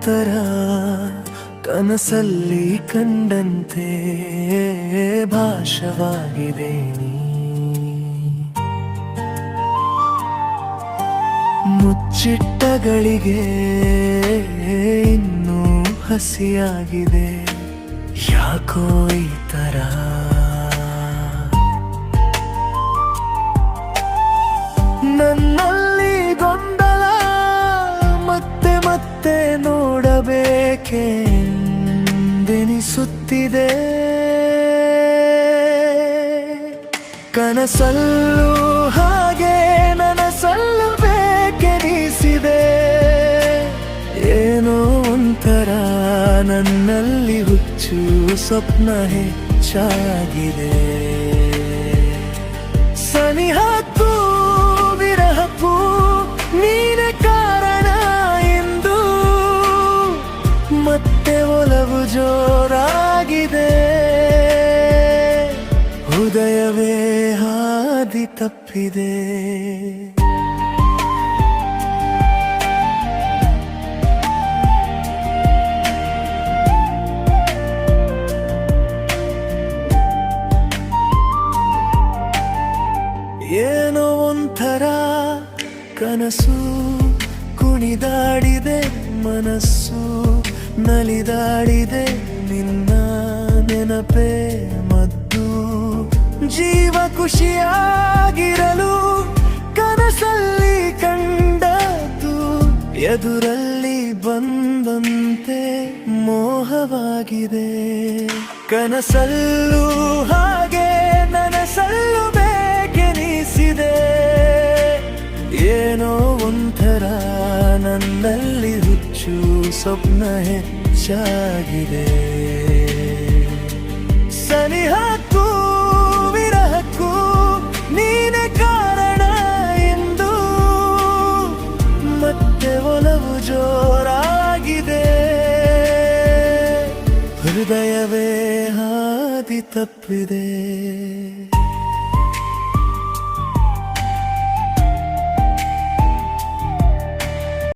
ಒಂಥರ ಕನಸಲ್ಲಿ ಕಂಡಂತೆ ಭಾಷವಾಗಿದೆ ನೀ. ಮುಚ್ಚಿಟ್ಟಗಳಿಗೆ ಇನ್ನೂ ಹಸಿಯಾಗಿದೆ ಯಾಕೋ ಈ ತರ. ನನ್ನಲ್ಲಿ ಗೊಂದಲ ಮತ್ತೆ ಮತ್ತೆ ನೋಡಬೇಕೆಂದೆನಿಸುತ್ತಿದೆ. ಕನಸಲ್ಲೂ ಹಾಗೆ ನನಸಲ್ಲೂ ಬೇಕೆನಿಸಿದೆ. ಏನೋ ಒಂಥರ ನನ್ನಲ್ಲಿ ಹುಚ್ಚು ಸ್ವಪ್ನ ಹೆಚ್ಚಾಗಿದೆ. ಸನಿಹಕ್ಕೂ ವಿರಹಕ್ಕೂ ನೀನೆ ಕಾರಣ ಎಂದು ಮತ್ತೆ ಒಲವು ಜೋರಾಗಿದೆ. ಹೃದಯವೇ ಹಾದಿ ತಪ್ಪಿದೆ. ಏನೋ ಒಂಥರ ಕನಸು ಕುಣಿದಾಡಿದೆ ಮನಸ್ಸು ನಲಿದಾಡಿದೆ. ನಿನ್ನ ನೆನಪೇ ಮದ್ದು ಜೀವ ಖುಷಿಯಾಗಿರಲು ಕನಸಲ್ಲಿ ಕಂಡದ್ದು ಎದುರಲ್ಲಿ ಬಂದಂತೆ ಮೋಹವಾಗಿದೆ. ಕನಸಲ್ಲೂ ಹಾಗೆ ನನಸಲ್ಲೂ ಬೇಕೆನಿಸಿದೆ. ಏನೋ ಒಂಥರ ನನ್ನಲ್ಲಿ ಹುಚ್ಚು ಸ್ವಪ್ನ ಹೆಚ್ಚಾಗಿದೆ. ಸನಿಹಕ್ಕೂ ವಿರಹಕ್ಕೂ ನೀನೆ ಕಾರಣ ಎಂದು ಮತ್ತೆ ಒಲವು ಜೋರಾಗಿದೆ. ಹೃದಯವೇ ಹಾದಿ ತಪ್ಪಿದೆ.